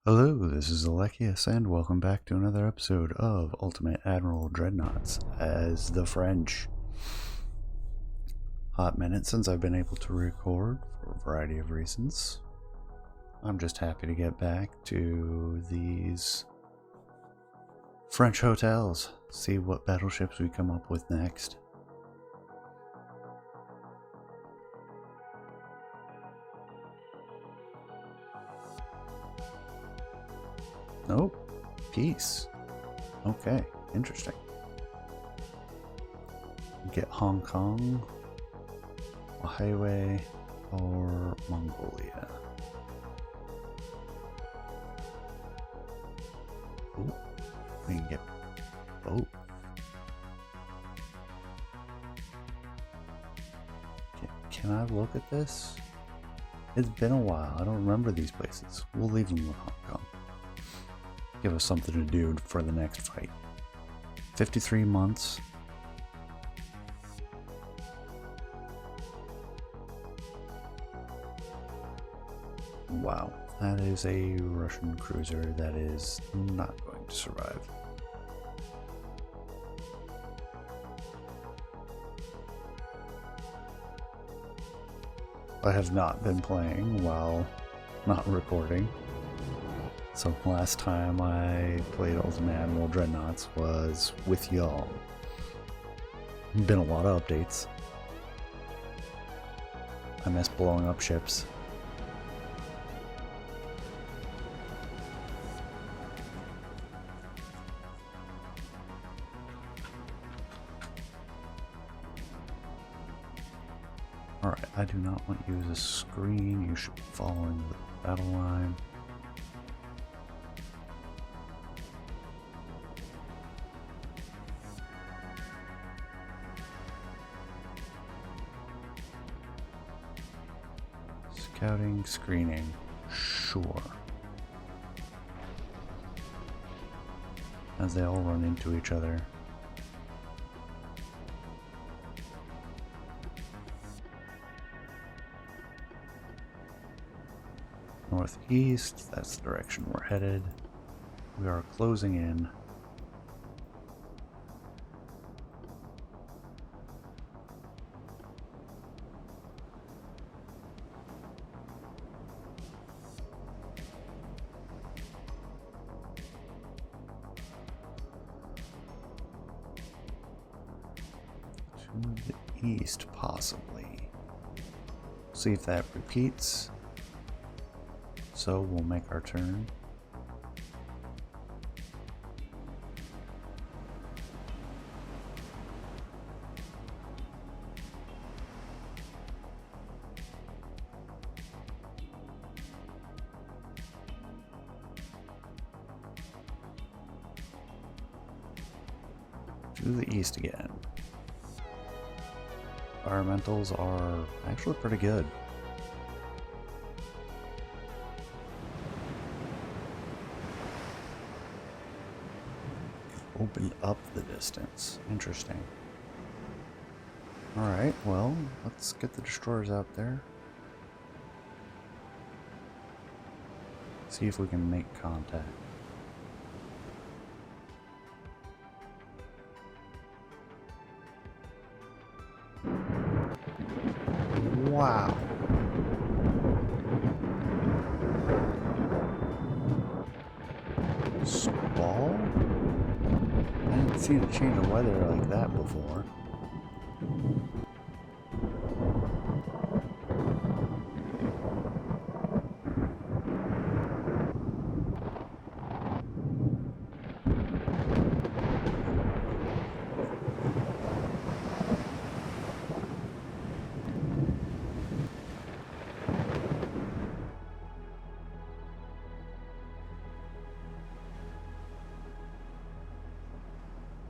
Hello, this is Alekius, and welcome back to another episode of Ultimate Admiral Dreadnoughts as the French. Hot minute since I've been able to record for a variety of reasons. I'm just happy to get back to these French hotels, see what battleships we come up with next. Oh, peace. Okay, interesting. Get Hong Kong, Highway, or Mongolia. Ooh, we can get both. Can I look at this? It's been a while. I don't remember these places. We'll leave them with Hong Kong. Give us something to do for the next fight. 53 months. Wow, that is a Russian cruiser that is not going to survive. I have not been playing while not recording. So last time I played Ultimate Admiral Dreadnoughts was with y'all. Been a lot of updates. I miss blowing up ships. Alright, I do not want you as a screen. You should be following the battle line. Scouting, screening, sure. As they all run into each other. Northeast, that's the direction we're headed. We are closing in. To the east, possibly. See if that repeats. So we'll make our turn. To the east again. Environmentals are actually pretty good. Opened up the distance. Interesting. Alright, well, let's get the destroyers out there. See if we can make contact. Wow. Squall? I didn't see a change of weather like that before.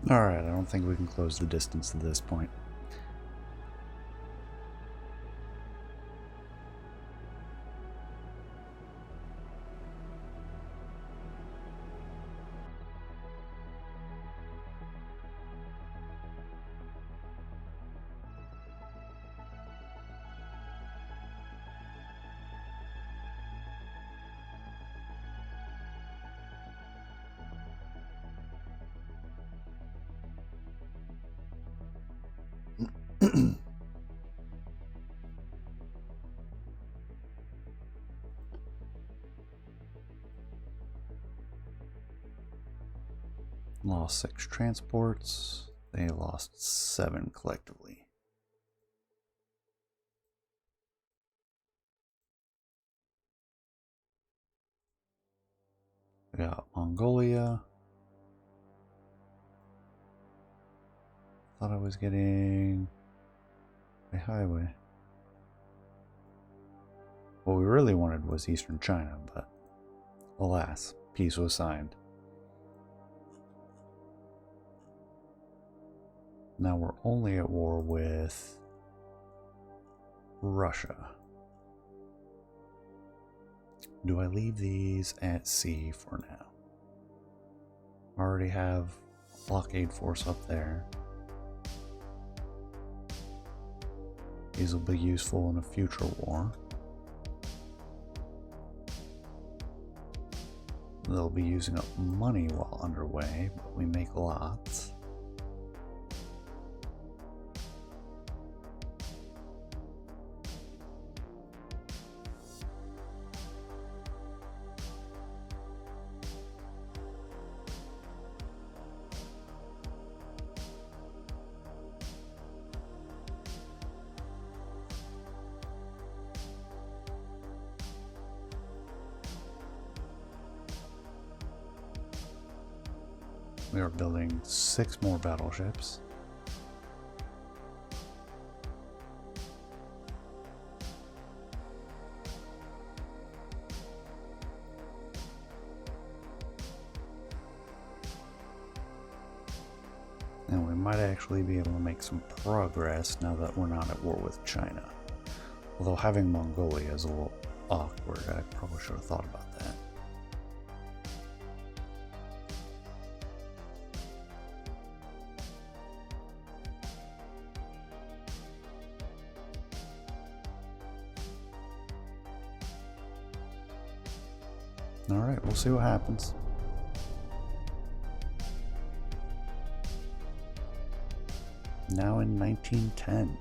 Alright, I don't think we can close the distance at this point. Lost 6 transports. They lost 7 collectively. We got Mongolia. Thought I was getting a highway. What we really wanted was Eastern China, but alas, peace was signed. Now we're only at war with Russia. Do I leave these at sea for now? I already have a blockade force up there. These will be useful in a future war. They'll be using up money while underway, but we make lots. We are building 6 more battleships. And we might actually be able to make some progress now that we're not at war with China. Although having Mongolia is a little awkward. I probably should have thought about that. Alright, we'll see what happens. Now in 1910.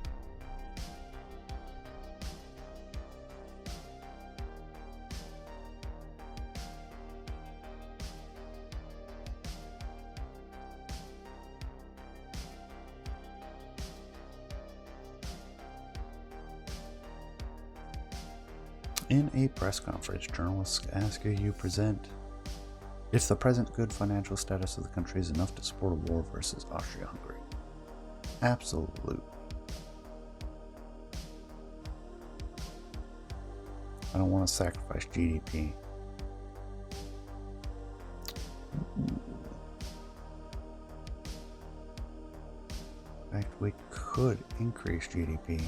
In a press conference, journalists ask you present if the present good financial status of the country is enough to support a war versus Austria-Hungary. Absolutely. I don't want to sacrifice GDP. In fact, we could increase GDP.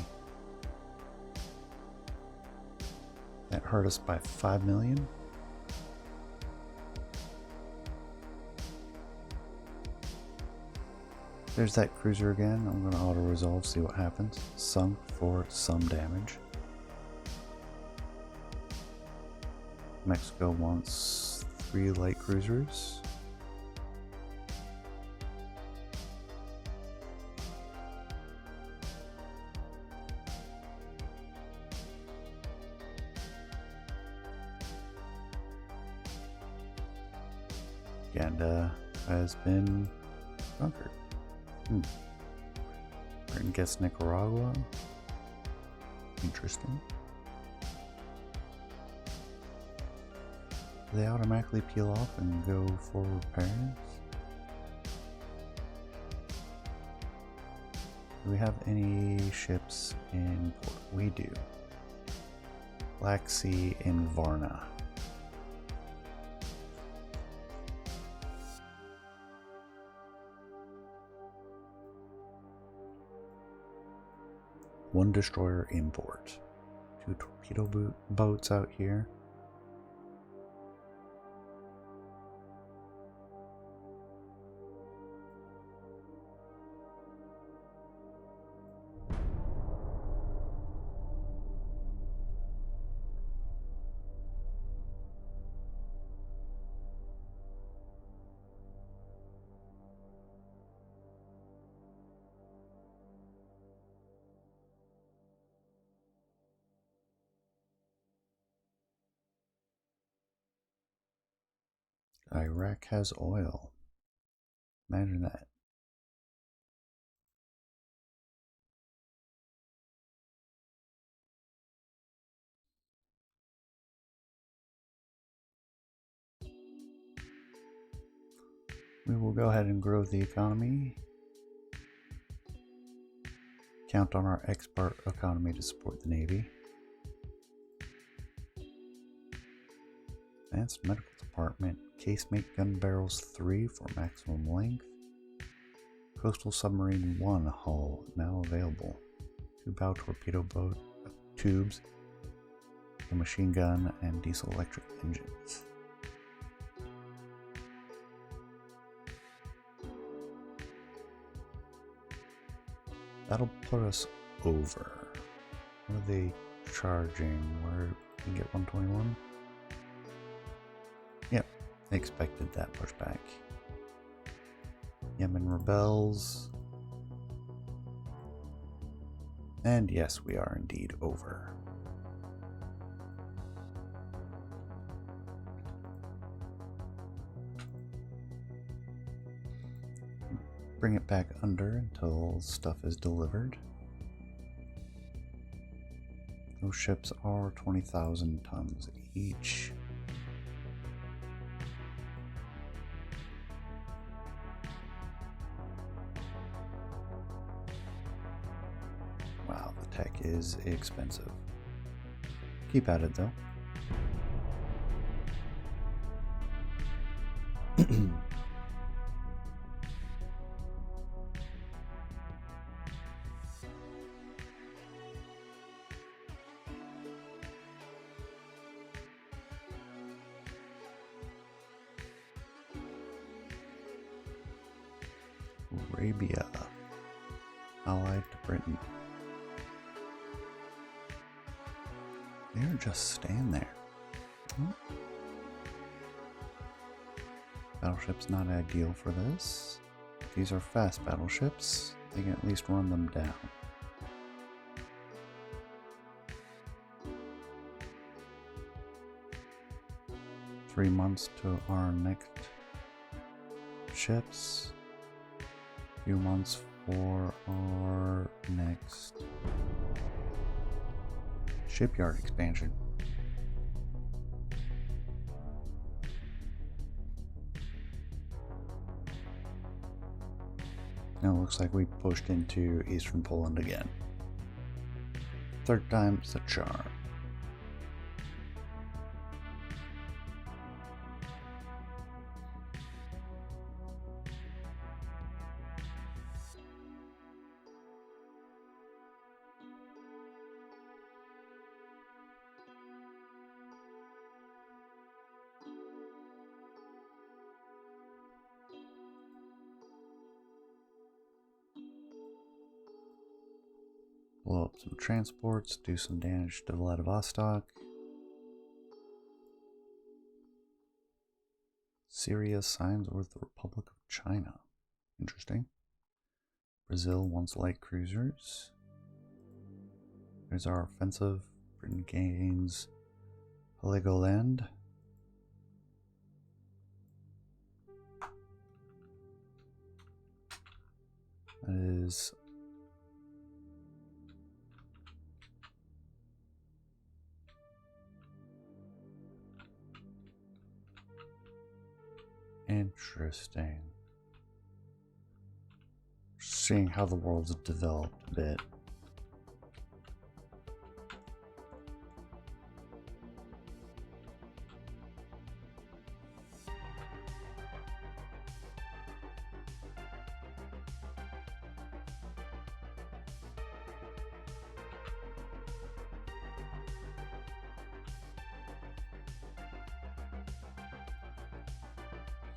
That hurt us by 5 million. There's that cruiser again. I'm going to auto-resolve, see what happens. Sunk for some damage. Mexico wants 3 light cruisers. Uganda has been conquered. Britain gets Nicaragua. Interesting. Do they automatically peel off and go for repairs? Do we have any ships in port? We do. Black Sea in Varna. One destroyer import. 2 torpedo boats out here. Iraq has oil. Imagine that. We will go ahead and grow the economy. Count on our export economy to support the Navy. Advanced Medical Department. Casemate gun barrels 3 for maximum length. Coastal Submarine 1 hull now available. 2 bow torpedo boat tubes. A machine gun and diesel electric engines. That'll put us over. What are they charging? Where we can get 121? Yep, I expected that pushback. Yemen rebels. And yes, we are indeed over. Bring it back under until stuff is delivered. Those ships are 20,000 tons each. Wow, the tech is expensive. Keep at it though. Arabia, allied to Britain. They're just staying there. Oh. Battleship's not ideal for this. These are fast battleships. They can at least run them down. Three months to our next ships. Few months for our next shipyard expansion. Now it looks like we pushed into Eastern Poland again. Third time's the charm. Blow up some transports, do some damage to Vladivostok. Syria signs with the Republic of China. Interesting. Brazil wants light cruisers. There's our offensive. Britain gains Heligoland. That is interesting. Seeing how the world's developed a bit.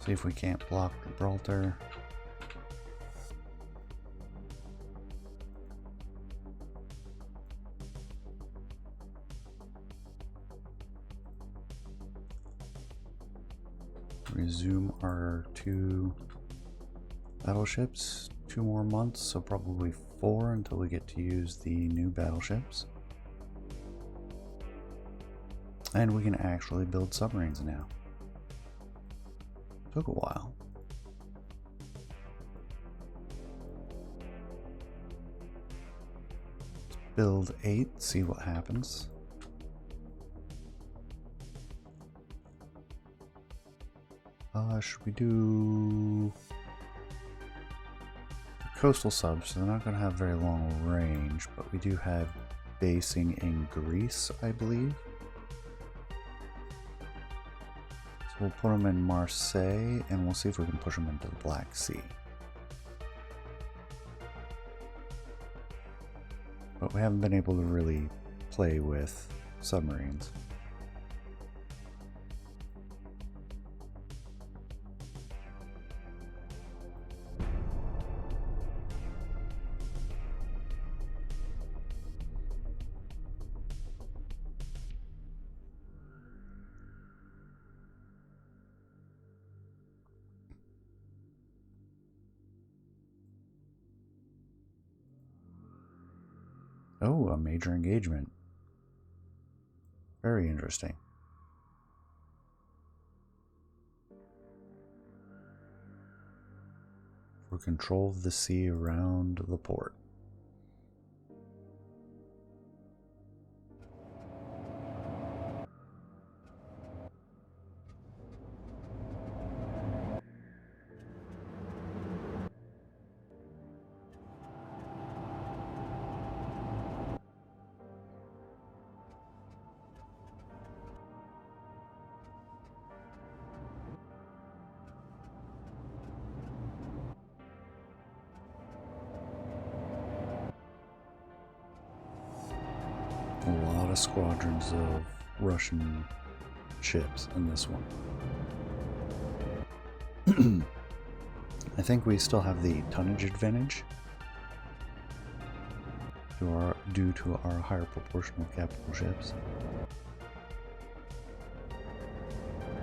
See if we can't block Gibraltar. Resume our 2 battleships. 2 more months, so probably 4 until we get to use the new battleships. And we can actually build submarines now. Took a while. Build 8, see what happens. Should we do the coastal subs? So they're not going to have very long range, but we do have basing in Greece, I believe. So we'll put them in Marseille, and we'll see if we can push them into the Black Sea. But we haven't been able to really play with submarines. Oh, a major engagement. Very interesting. For control of the sea around the port. A lot of squadrons of Russian ships in this one. I think we still have the tonnage advantage due to our higher proportion of capital ships.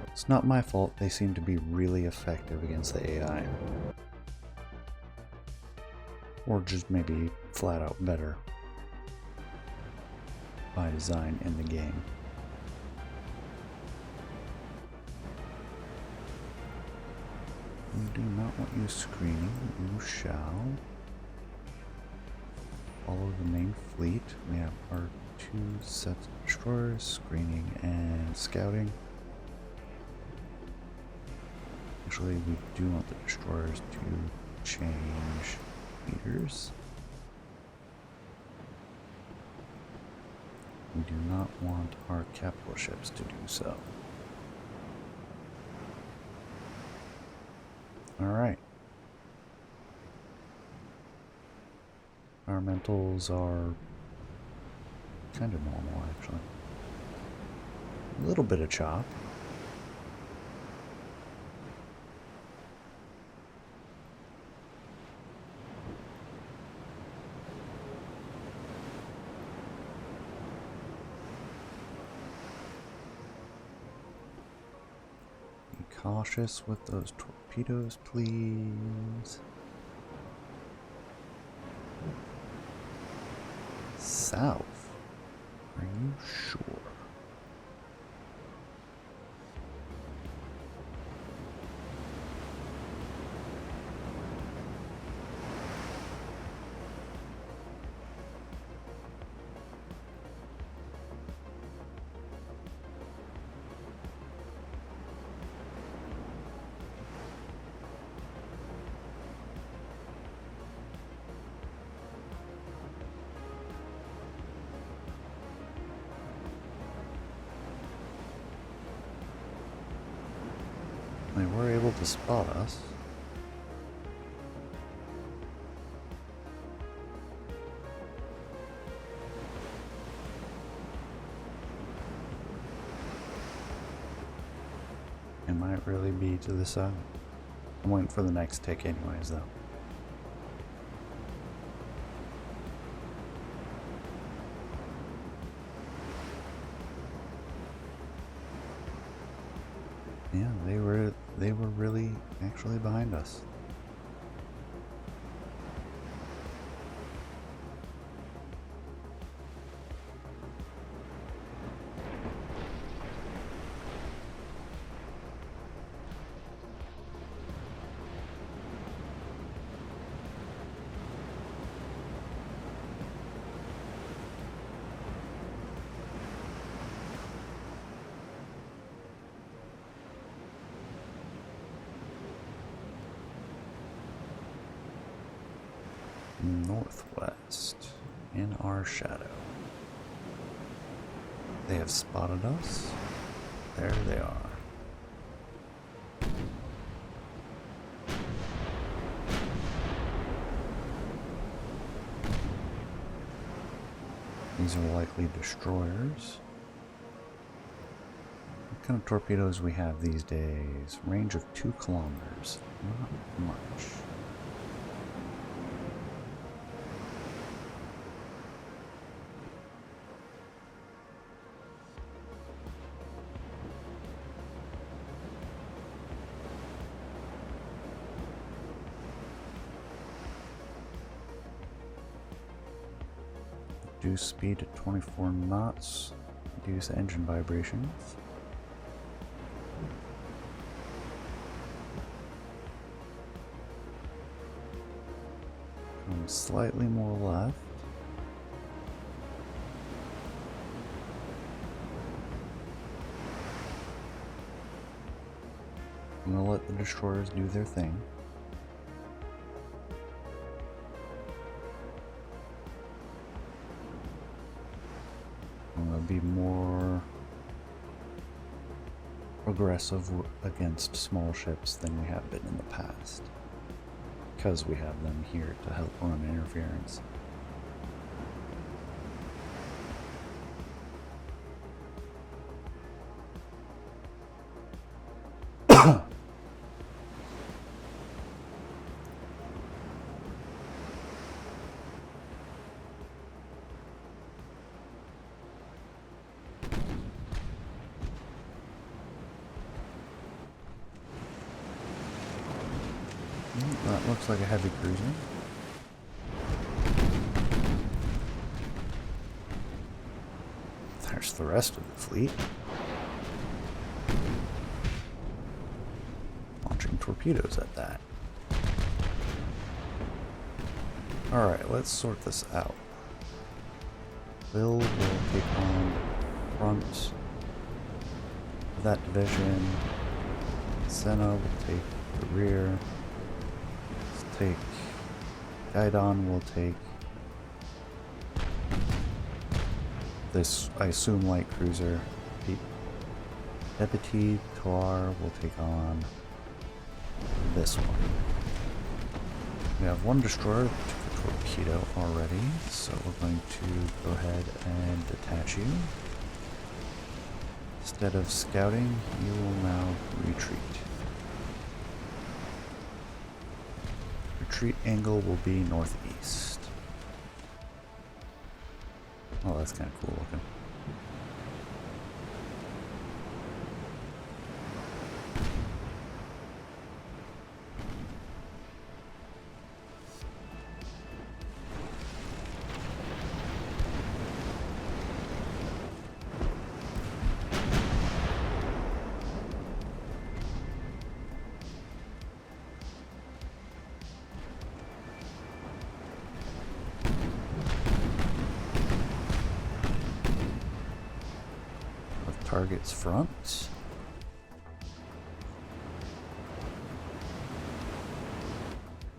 It's not my fault, they seem to be really effective against the AI. Or just maybe flat out better by design in the game. We do not want you screening. You shall follow the main fleet. We have our 2 sets of destroyers, screening and scouting. Actually, we do want the destroyers to change leaders. We do not want our capital ships to do so. Alright. Environmentals are kind of normal, actually. A little bit of chop. Cautious with those torpedoes, please. South? Are you sure? They were able to spot us. It might really be to the side. I'm waiting for the next tick anyways, though. Yeah, they were really actually behind us. northwest in our shadow. They have spotted us. There they are. These are likely destroyers. What kind of torpedoes we have these days? Range of 2 kilometers. Not much. Reduce speed to 24 knots. Reduce engine vibrations. Come slightly more left. I'm gonna let the destroyers do their thing. Be more aggressive against small ships than we have been in the past, because we have them here to help run interference. That looks like a heavy cruiser. There's the rest of the fleet. Launching torpedoes at that. Alright, let's sort this out. Bill will take on the front of that division. Senna will take the rear. Take Guidon will take this, I assume, light cruiser. Deputy Toar will take on this one. We have one destroyer that took a torpedo already, so we're going to go ahead and detach you. Instead of scouting, you will now retreat. Retreat angle will be northeast. Oh, that's kind of cool looking. Target's front.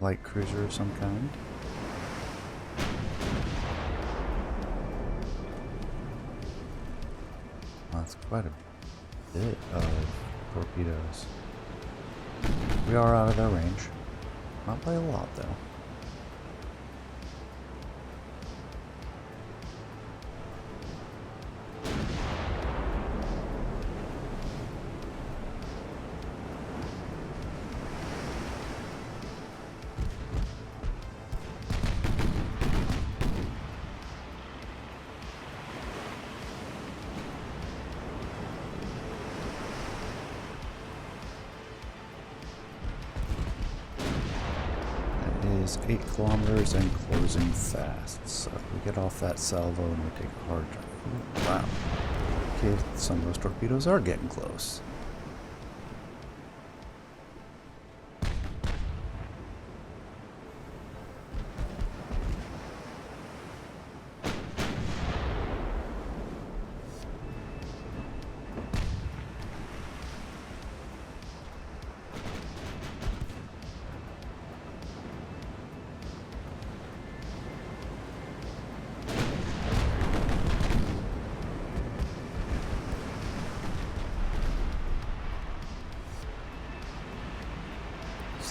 Light cruiser of some kind. That's quite a bit of torpedoes. We are out of their range. Not by a lot, though. Is 8 kilometers and closing fast. So if we get off that salvo and we take a hard turn. Wow. Okay, some of those torpedoes are getting close.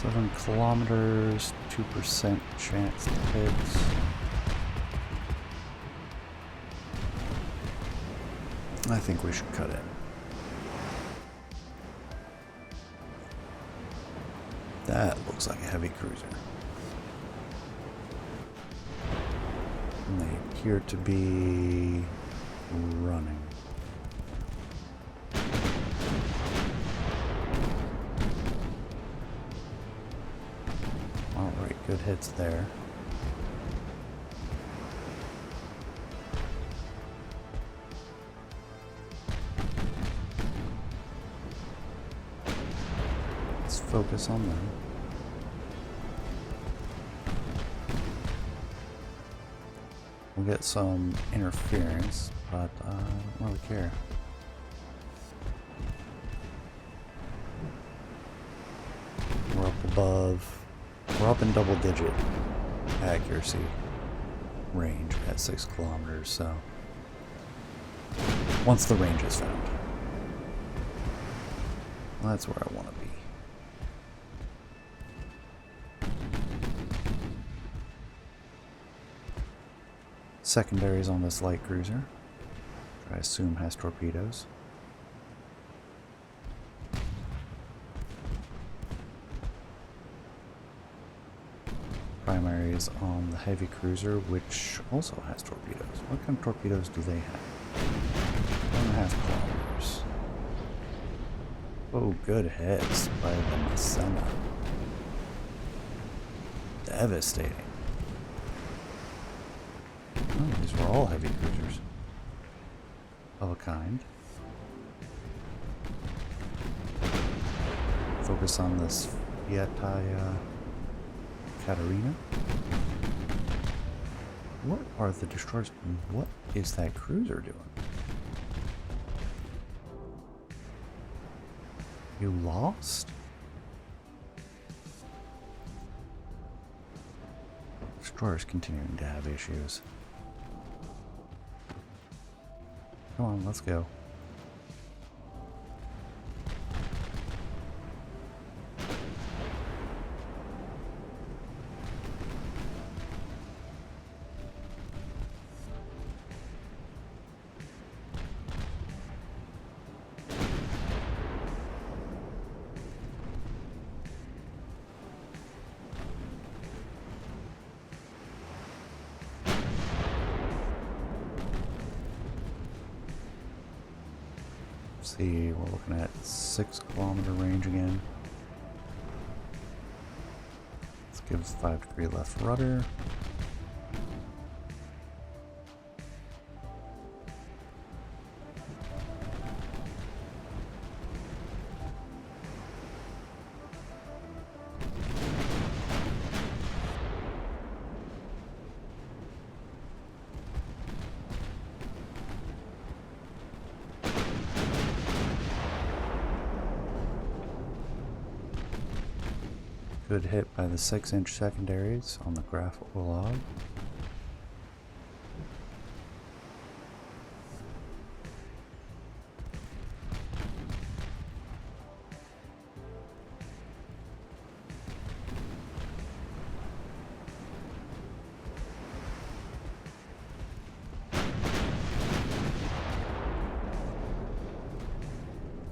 7 kilometers, 2% chance to hit. I think we should cut in. That looks like a heavy cruiser. And they appear to be running. Alright, good hits there. Let's focus on them. We'll get some interference, but I don't really care. We're up above, we're up in double-digit accuracy range at 6 kilometers, so once the range is found, that's where I want to be. Secondaries on this light cruiser, which I assume has torpedoes. Primaries on the heavy cruiser, which also has torpedoes. What kind of torpedoes do they have? 1.5 kilometers. Oh, good hits by the Masena. Devastating. Oh, these were all heavy cruisers of a kind. Focus on this Fiataya Katarina. What are the destroyers? What is that cruiser doing? You lost? Destroyer's continuing to have issues. Come on, let's go. See, we're looking at 6 kilometer range again. Let's give us 5-degree left rudder. Good hit by the 6-inch secondaries on the graph log.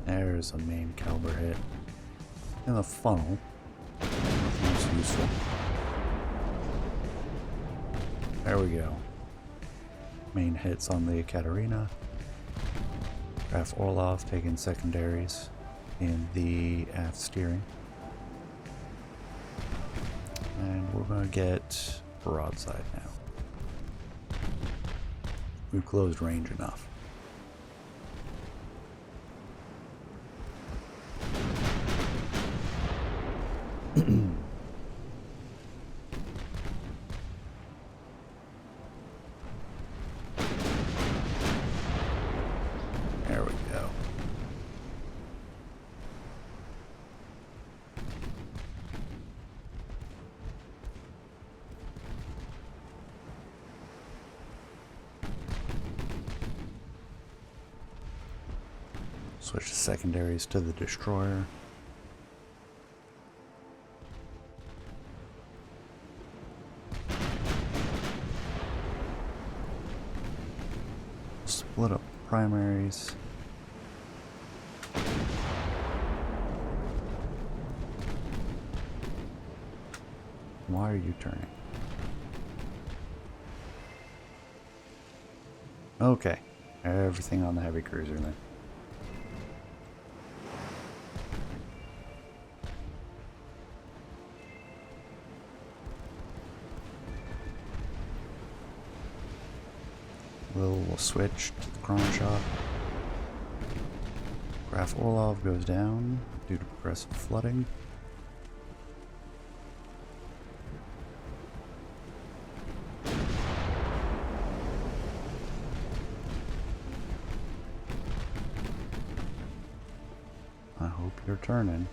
There's a main caliber hit in the funnel. Useful. There we go. Main hits on the Ekaterina. Graf Orlov taking secondaries in the aft steering. And we're going to get broadside now. We've closed range enough. There we go. Switch the secondaries to the destroyer. split up primaries. Why are you turning? Okay, everything on the heavy cruiser then. We'll switch to the Cron Shop. Graf Orlov goes down due to progressive flooding. I hope you're turning.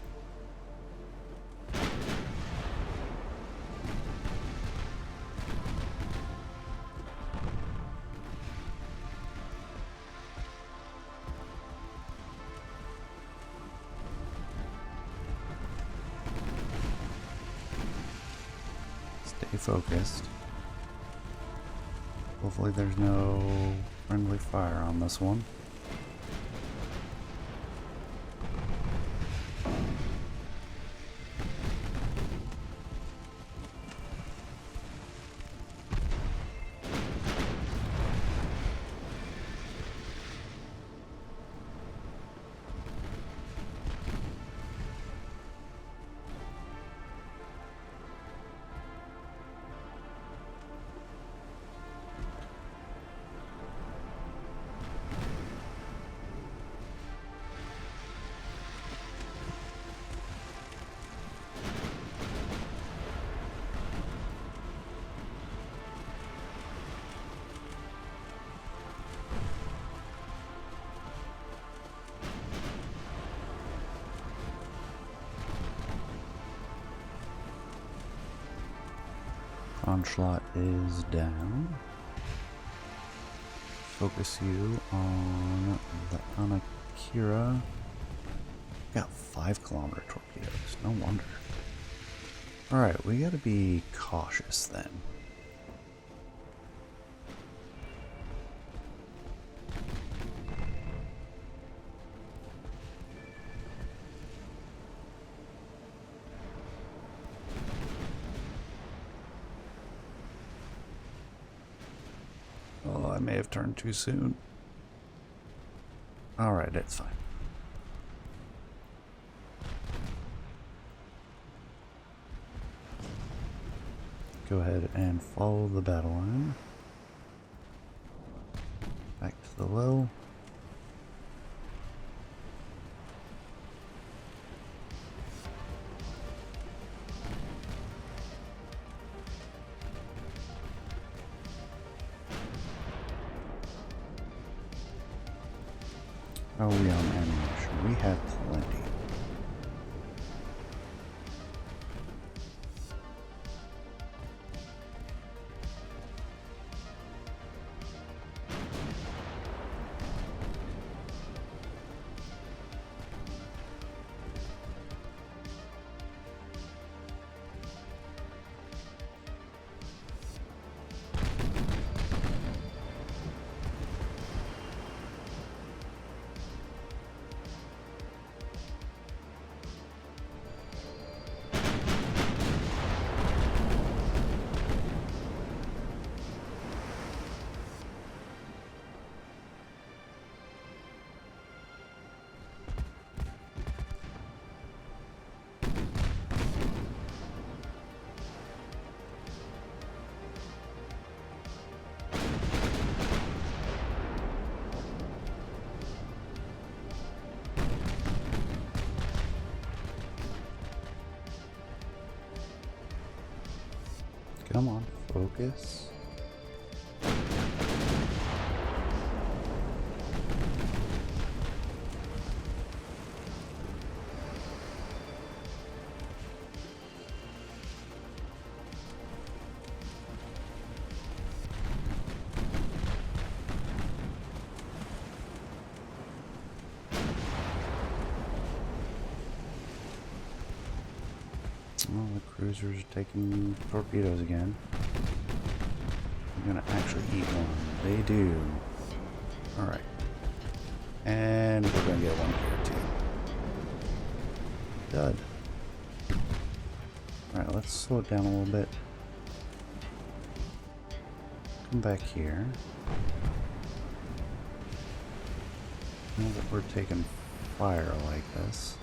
Stay focused. Hopefully there's no friendly fire on this one. Onslaught is down. Focus you on the Anakira. Got 5-kilometer torpedoes. No wonder. Alright, we gotta be cautious then. Oh, I may have turned too soon. Alright, it's fine. Go ahead and follow the battle line. Back to the low. How are we on ammunition? We have plenty. Come on, focus. Well, the cruisers are taking torpedoes again. I'm gonna actually eat one. They do. Alright. And we're going to get one here too. Dud. Alright, let's slow it down a little bit. Come back here. Now that we're taking fire like this.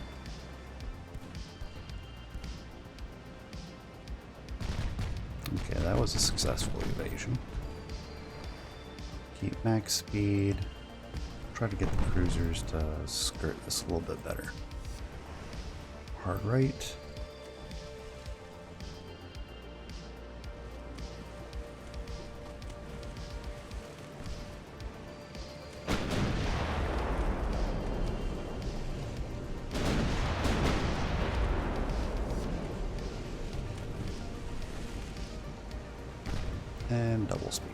Okay, that was a successful evasion. Keep max speed. Try to get the cruisers to skirt this a little bit better. Hard right. And double speed.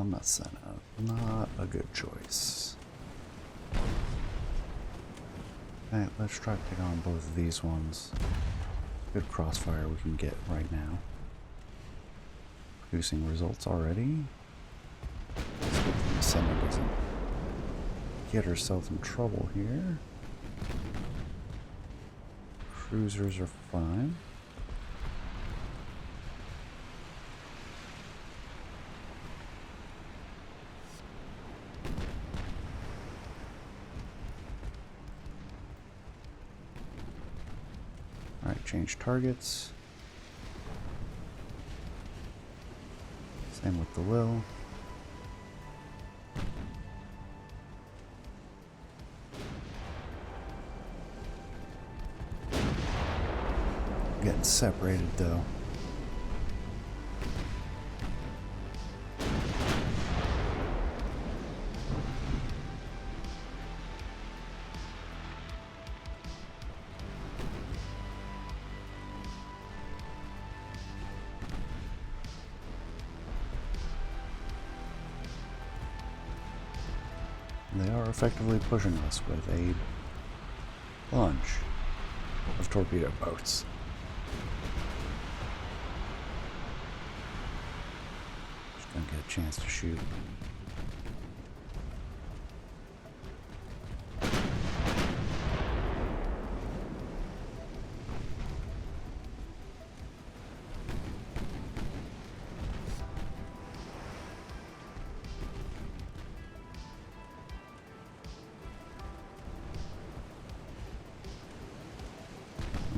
Messana, not a good choice. Alright, let's try to take on both of these ones. Good crossfire we can get right now. Producing results already. Let's hope the Messana doesn't get herself in trouble here. Cruisers are fine. Alright, change targets. Same with the Will. Getting separated though. They are effectively pushing us with a bunch of torpedo boats. Just don't get a chance to shoot.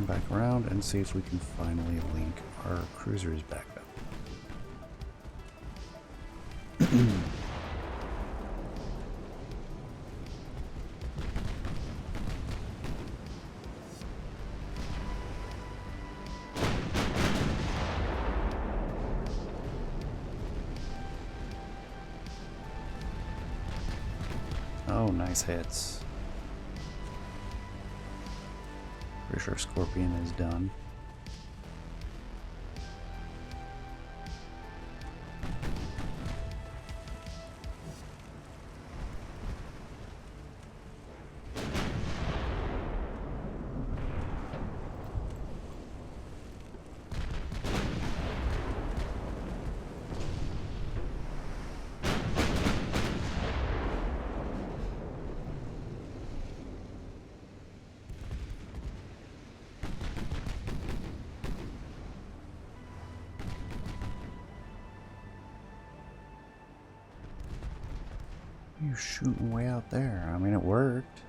Back around and see if we can finally link our cruisers back up. Oh, nice hits. Pretty sure Scorpion is done. You're shooting way out there. I mean, it worked.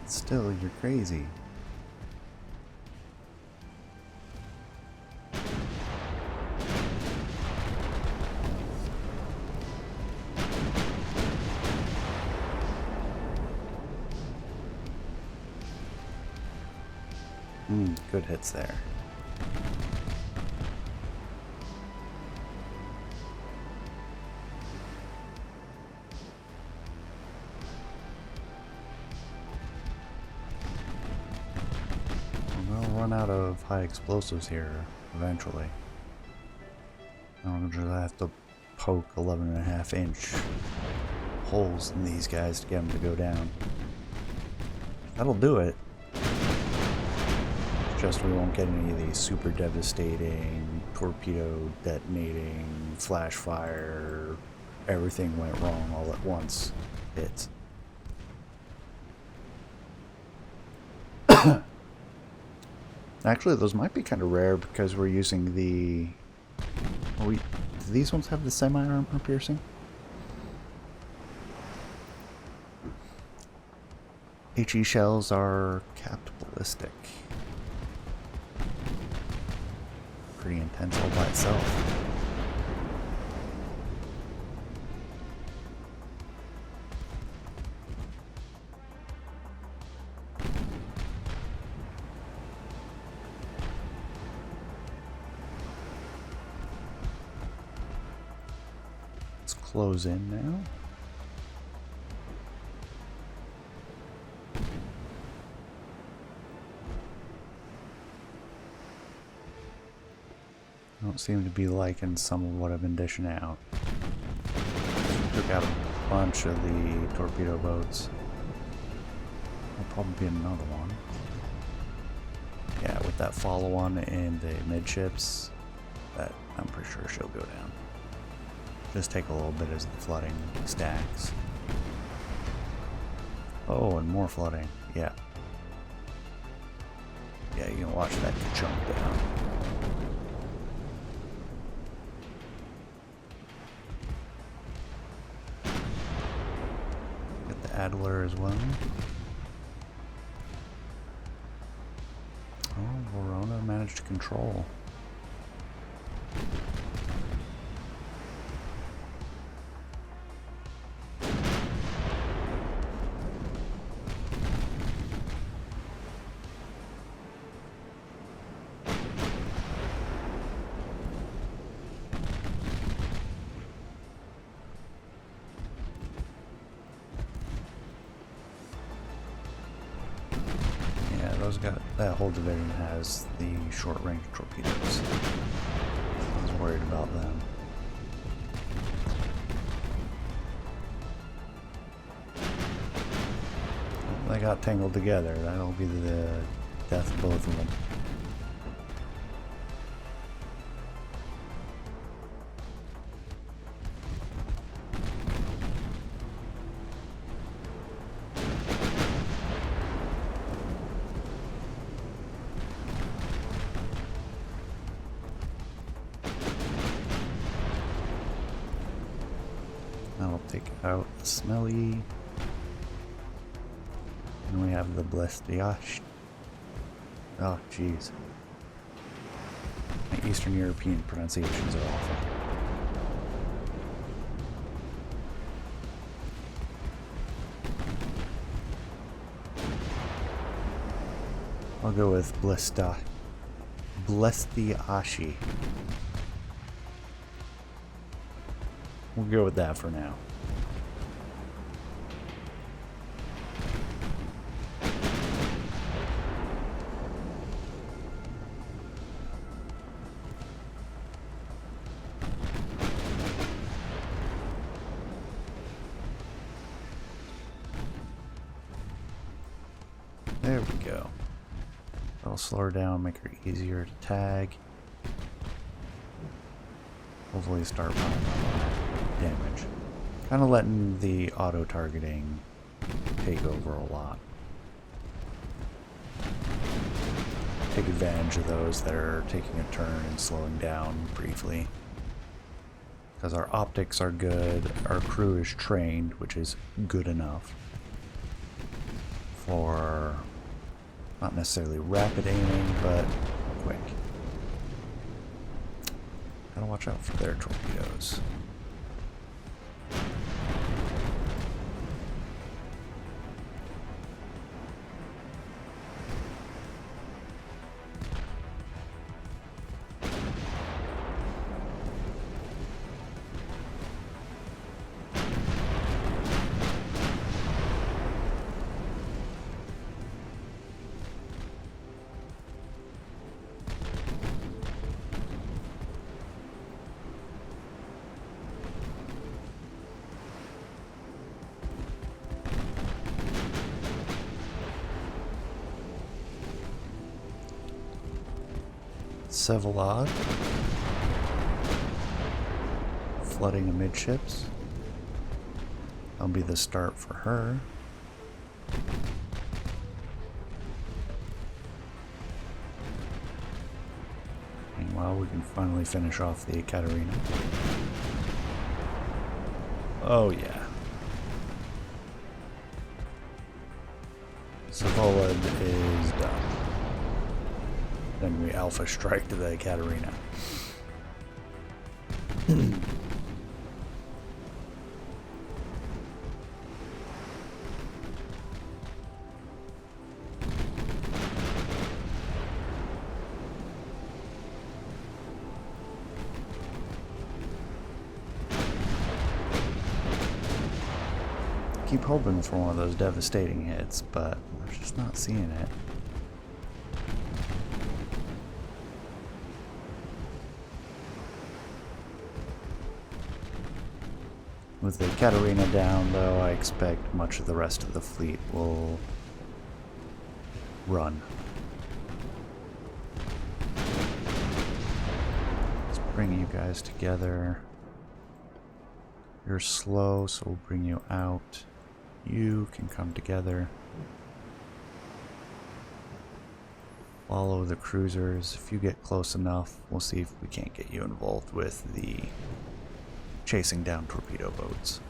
Still, you're crazy. Good hits there. run out of high explosives here eventually. I'm just gonna have to poke 11.5-inch holes in these guys to get them to go down. That'll do it. Just we won't get any of these super devastating, torpedo detonating, flash fire, everything went wrong all at once hits. Actually, those might be kind of rare because we're using the... do these ones have the semi-armor piercing? HE shells are capped ballistic. Pretty intense all by itself. Let's close in now. Don't seem to be liking some of what I've been dishing out. Took out a bunch of the torpedo boats. There'll probably be another one. Yeah, with that follow-on in the midships, that I'm pretty sure she'll go down. Just take a little bit as the flooding stacks. Oh, and more flooding. Yeah. Yeah, you can watch that chunk down. Admiral as well. Oh, Verona managed to control. That whole division has the short-range torpedoes. I was worried about them. They got tangled together. That'll be the death of both of them. I'll take out the smelly. And we have the blestiash. Oh, jeez. My Eastern European pronunciations are awful. I'll go with blestiashi. We'll go with that for now. There we go. I'll slow her down, make her easier to tag. Hopefully start running damage. Kind of letting the auto-targeting take over a lot. Take advantage of those that are taking a turn and slowing down briefly. Because our optics are good, our crew is trained, which is good enough for not necessarily rapid aiming, but quick. Gotta watch out for their torpedoes. Sevelod. Flooding amidships. That'll be the start for her. Meanwhile, we can finally finish off the Ekaterina. Oh yeah. Sevelod is done. Then we alpha strike to the Ekaterina. Keep hoping for one of those devastating hits, but we're just not seeing it. With the Ekaterina down, though, I expect much of the rest of the fleet will run. Let's bring you guys together. You're slow, so we'll bring you out. You can come together. Follow the cruisers. If you get close enough, we'll see if we can't get you involved with the chasing down torpedo boats.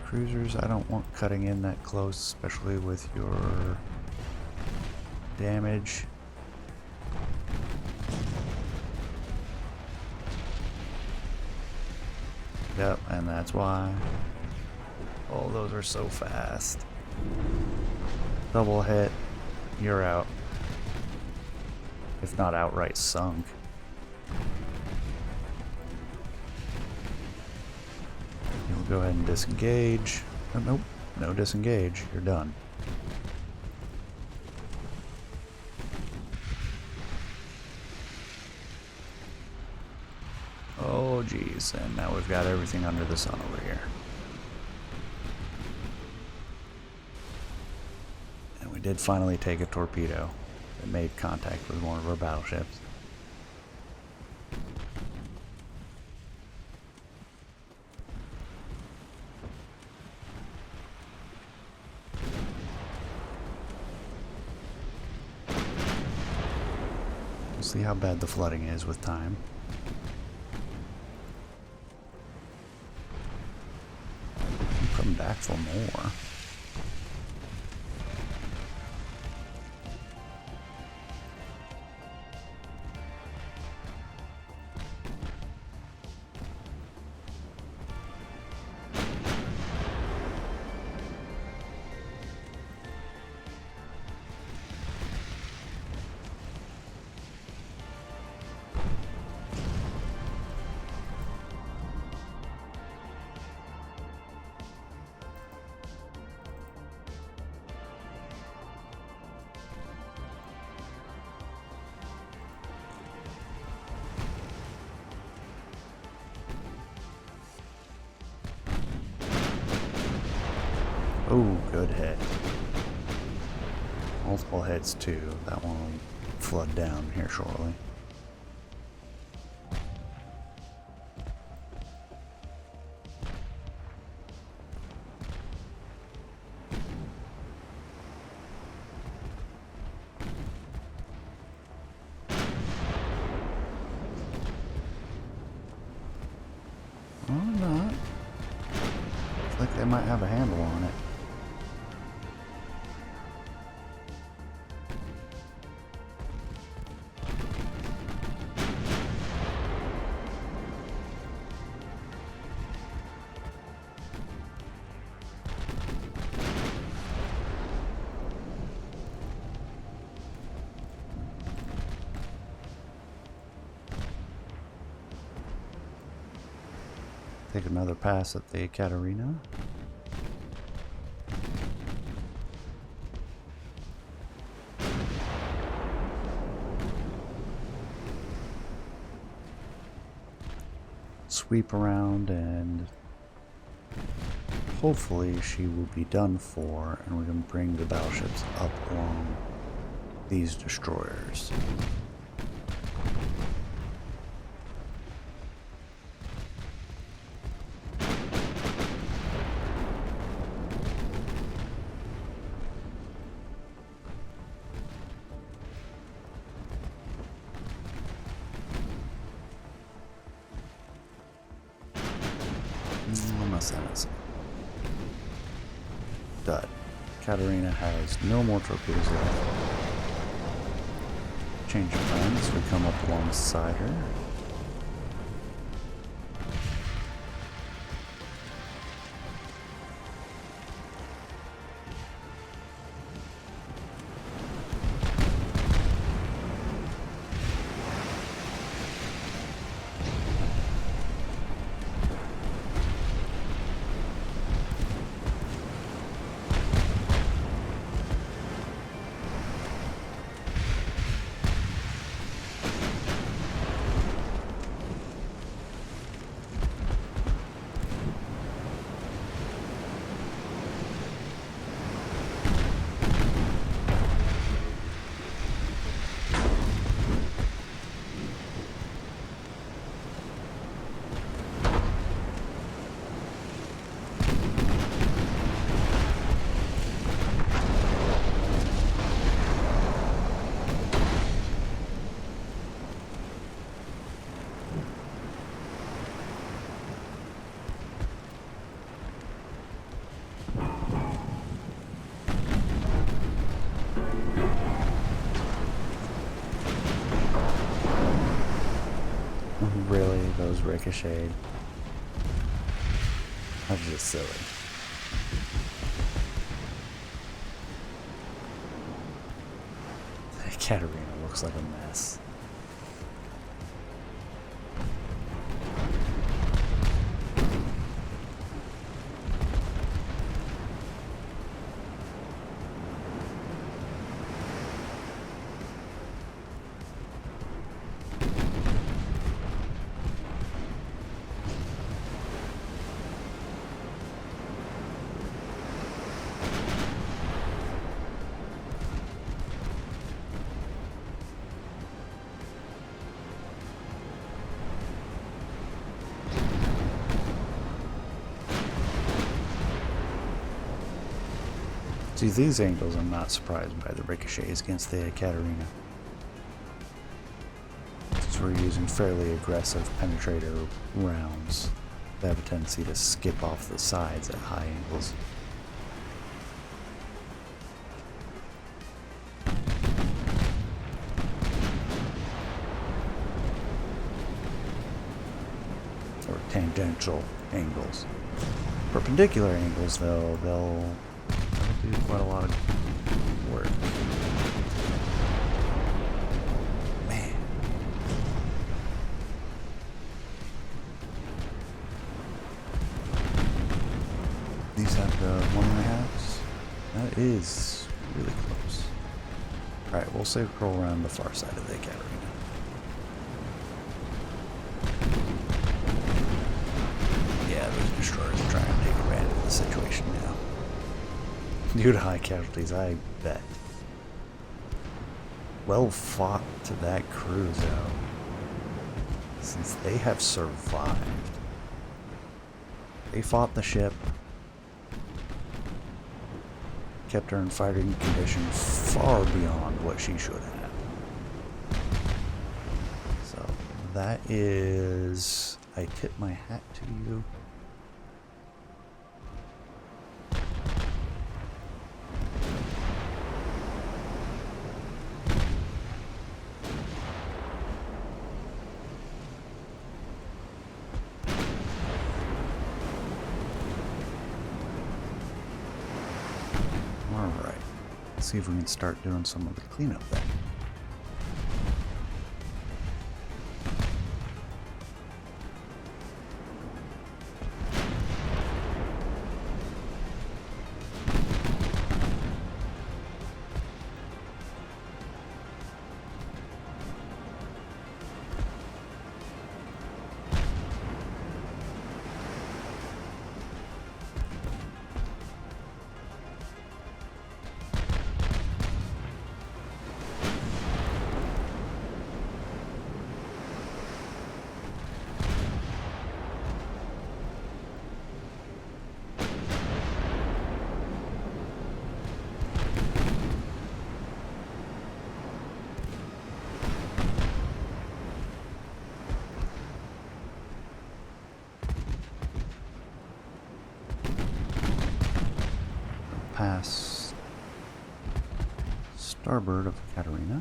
Cruisers, I don't want cutting in that close, especially with your damage. Yep, and that's why. Oh, those are so fast. Double hit, you're out. If not outright sunk. You'll go ahead and disengage. Oh, nope, no disengage, you're done. Oh geez, and now we've got everything under the sun over here. And we did finally take a torpedo that made contact with one of our battleships. We'll see how bad the flooding is with time. Come back for more. Oh, good hit. Multiple hits too. That one will flood down here shortly. Or not. Looks like they might have a handle on it. Take another pass at the Ekaterina. Sweep around and hopefully she will be done for, and we can bring the battleships up along these destroyers. Dud. Katarina has no more torpedoes left. Change of plans. We come up alongside her. Really, those ricocheted. That's just silly. Katarina looks like a mess. See, these angles, I'm not surprised by the ricochets against the Katarina. Since we're using fairly aggressive penetrator rounds, they have a tendency to skip off the sides at high angles. Or tangential angles. Perpendicular angles, though, they'll do quite a lot of work. Man. These have the 1.5s. That is really close. Alright, we'll save curl around the far side of the Katarina. Yeah, those destroyers are trying to take advantage of the situation now. Due to high casualties, I bet. Well fought to that cruise out. Since they have survived. They fought the ship. Kept her in fighting condition far beyond what she should have. So, that is... I tip my hat to you. See if we can start doing some of the cleanup then. starboard of Katerina.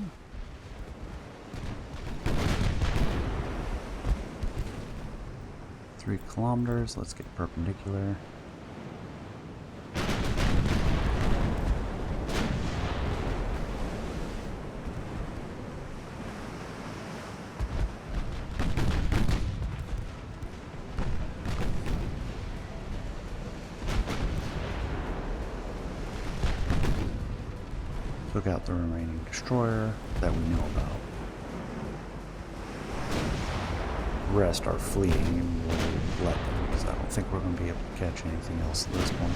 Three kilometers, let's get perpendicular. Took out the remaining destroyer that we know about. The rest are fleeing and we'll let them because I don't think we're going to be able to catch anything else at this point.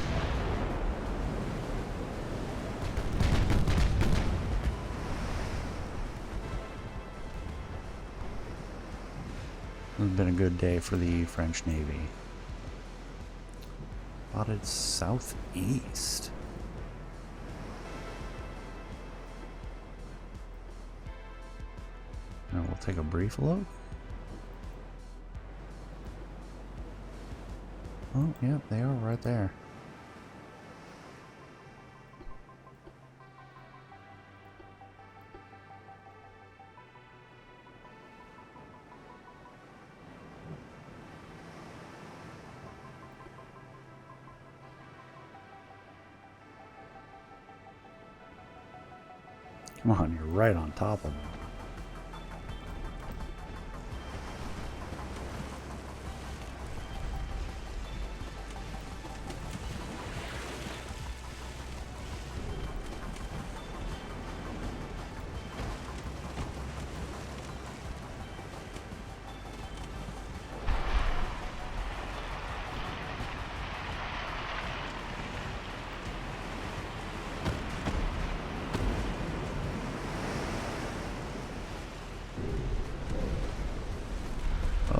It's been a good day for the French Navy. Spotted southeast. Now we'll take a brief look. Oh, yep, they are right there. Come on, you're right on top of them.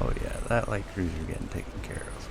Oh yeah, that light cruiser getting taken care of.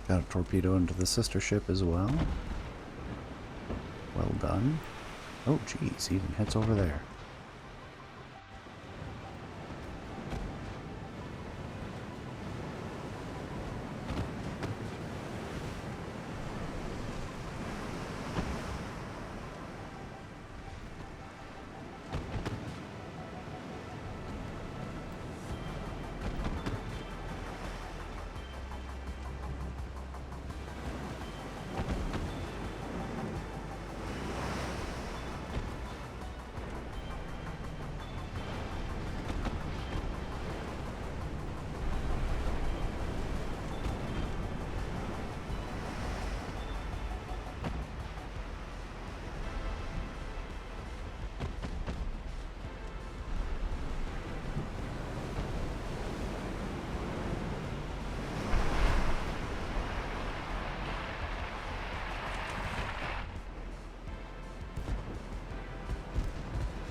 Got a torpedo into the sister ship as well. Well done. Oh geez, even heads over there.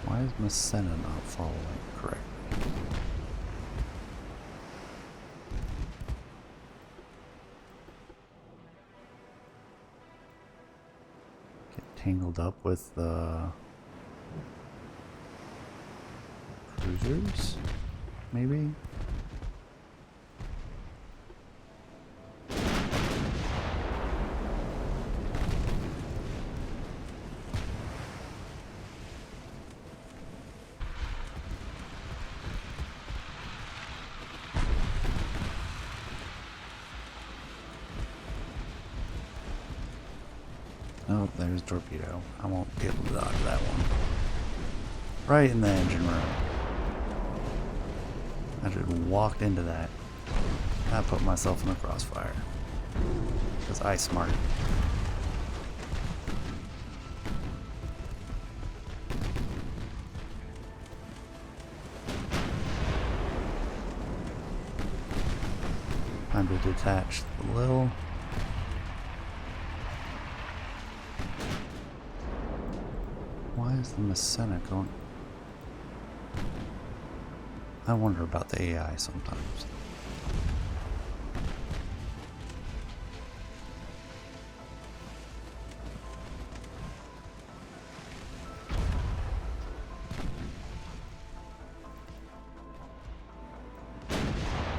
Why is Messena not following correctly? Get tangled up with the cruisers, maybe? Oh, there's a torpedo. I won't be able to dodge that one. Right in the engine room. I just walked into that. I put myself in the crossfire. Because I smart. Time to detach the little. Why is the Messena going? I wonder about the AI sometimes.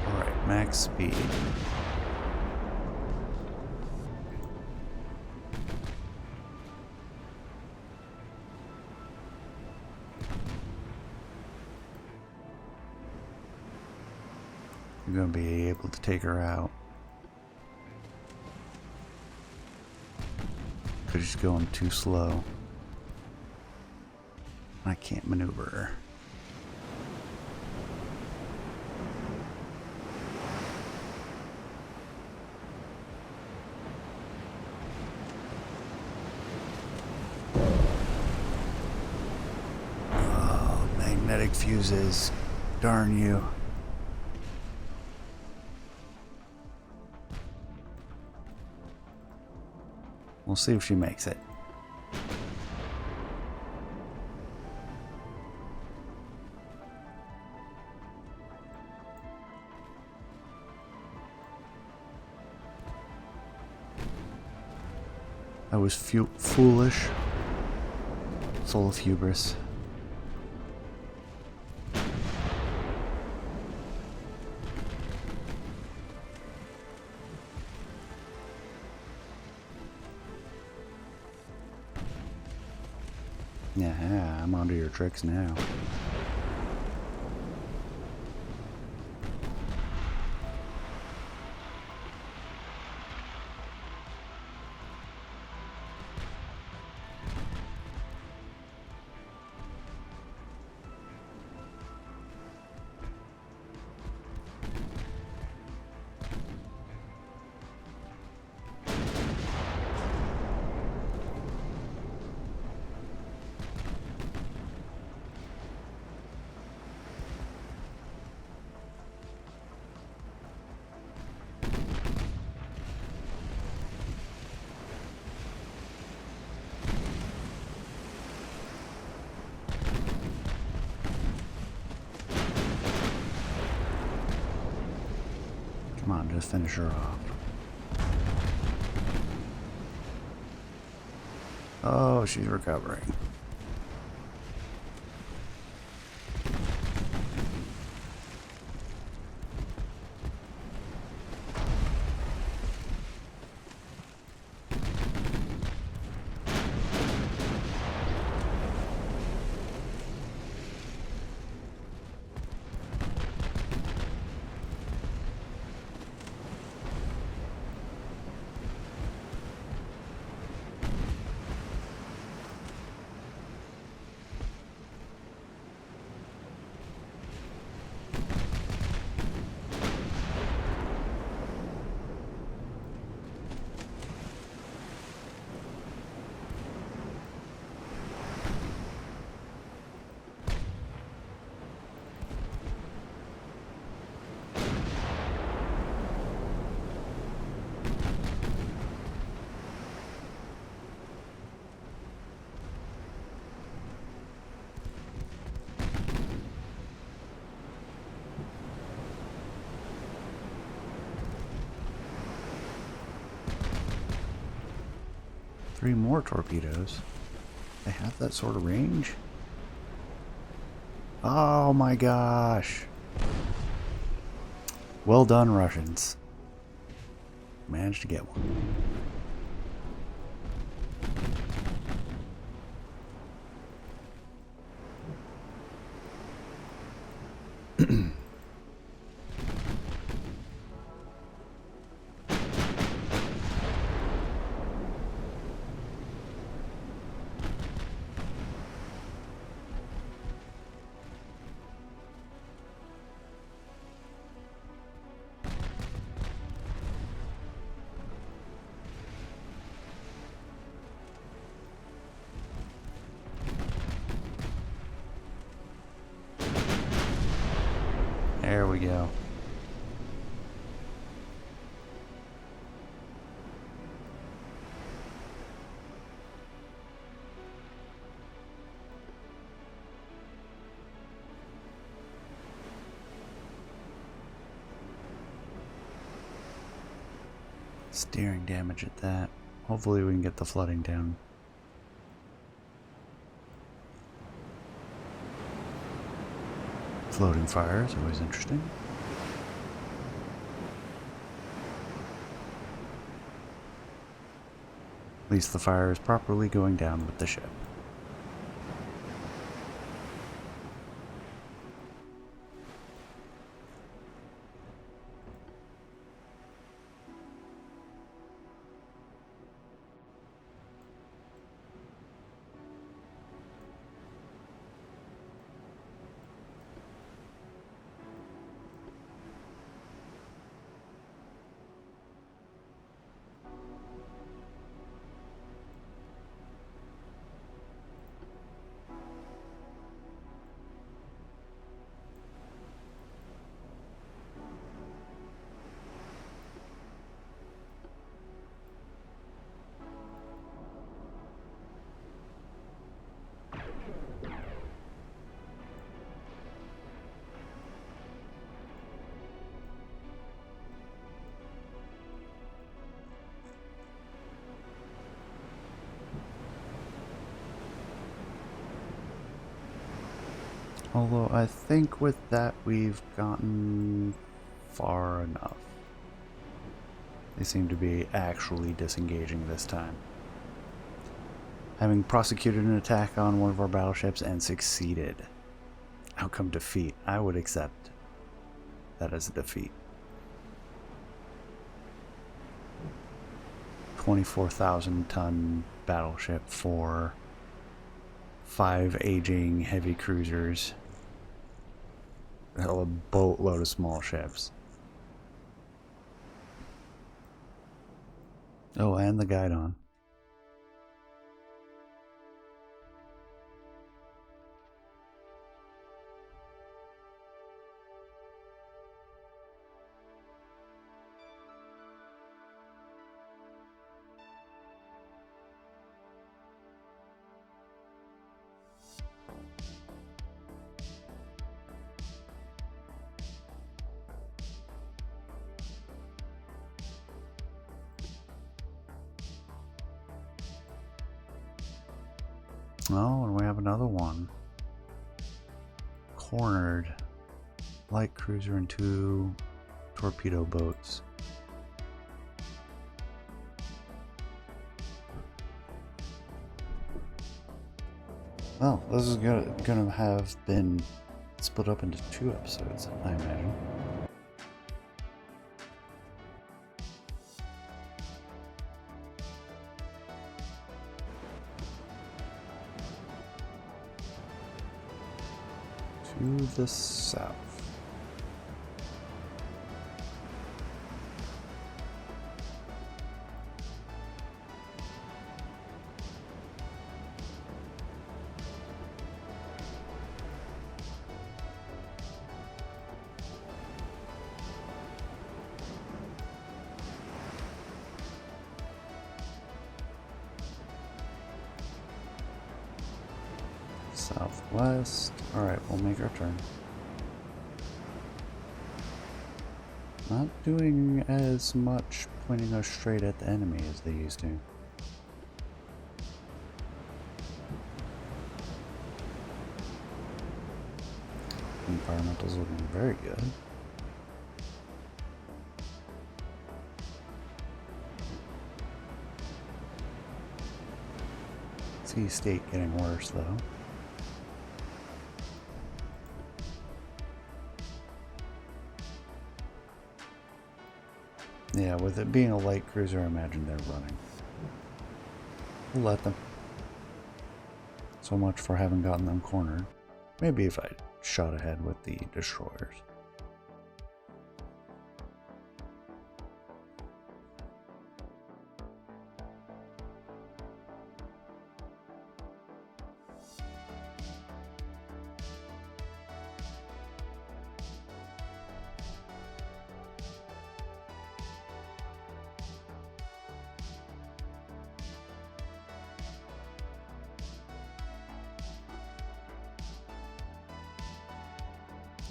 Alright, max speed. I'm gonna be able to take her out. Cause she's going too slow. I can't maneuver her. Oh, magnetic fuses. Darn you. We'll see if she makes it. I was foolish, full of hubris. Yeah, I'm onto your tricks now. Come on, just finish her off. Oh, she's recovering. Three more torpedoes. They have that sort of range? Oh my gosh. Well done, Russians. Managed to get one. There we go. Steering damage at that. Hopefully we can get the flooding down. Floating fire is always interesting. At least the fire is properly going down with the ship. Although I think with that we've gotten far enough. They seem to be actually disengaging this time. Having prosecuted an attack on one of our battleships and succeeded. Outcome defeat. I would accept that as a defeat. 24,000 ton battleship for 5 aging heavy cruisers. A boatload of small ships. Oh, and the Guidon. Oh, and we have another one. Cornered. Light cruiser and 2 torpedo boats. Well, this is gonna have been split up into 2 episodes, I imagine. To the south. Southwest. Alright, we'll make our turn. Not doing as much pointing us straight at the enemy as they used to. Environmental's looking very good. Sea state getting worse though. Yeah, with it being a light cruiser, I imagine they're running. We'll let them. So much for having gotten them cornered. Maybe if I shot ahead with the destroyers.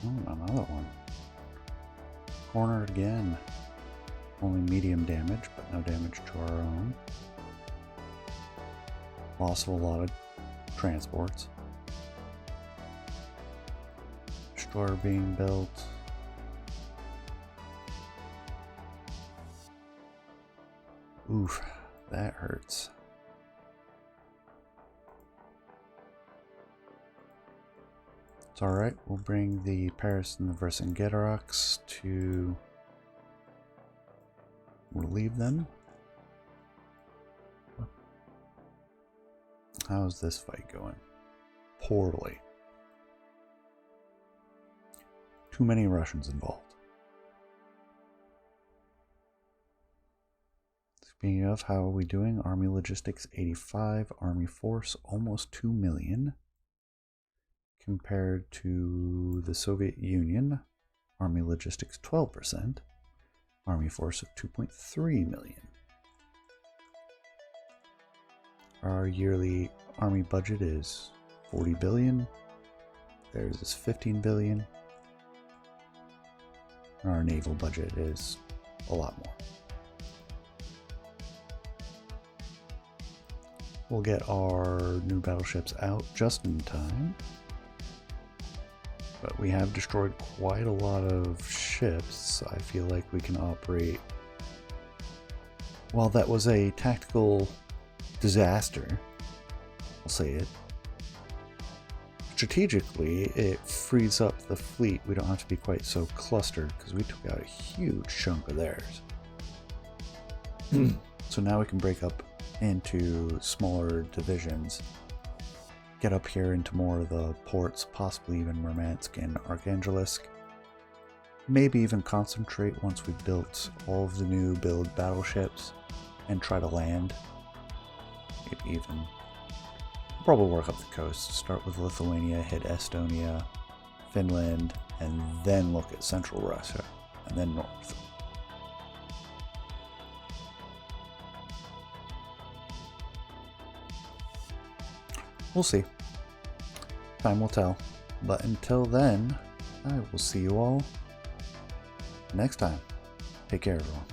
Oh, another one. Cornered again. Only medium damage, but no damage to our own. Loss of a lot of transports. Destroyer being built. Oof, that hurts. It's alright, we'll bring the Paris and the Vercingetorix to relieve them. How's this fight going? Poorly. Too many Russians involved. Speaking of, how are we doing? Army Logistics 85, Army Force almost 2 million. Compared to the Soviet Union, Army Logistics 12%, Army Force of 2.3 million. Our yearly Army budget is 40 billion. Theirs is 15 billion. And our naval budget is a lot more. We'll get our new battleships out just in time. But we have destroyed quite a lot of ships. I feel like we can operate... While that was a tactical disaster, I'll say it, strategically it frees up the fleet. We don't have to be quite so clustered because we took out a huge chunk of theirs. So now we can break up into smaller divisions. Get up here into more of the ports, possibly even Murmansk and Arkhangelsk. Maybe even concentrate once we've built all of the new build battleships and try to land. Maybe even probably work up the coast. Start with Lithuania, hit Estonia, Finland, and then look at Central Russia, and then north. We'll see. Time will tell. But until then, I will see you all next time. Take care, everyone.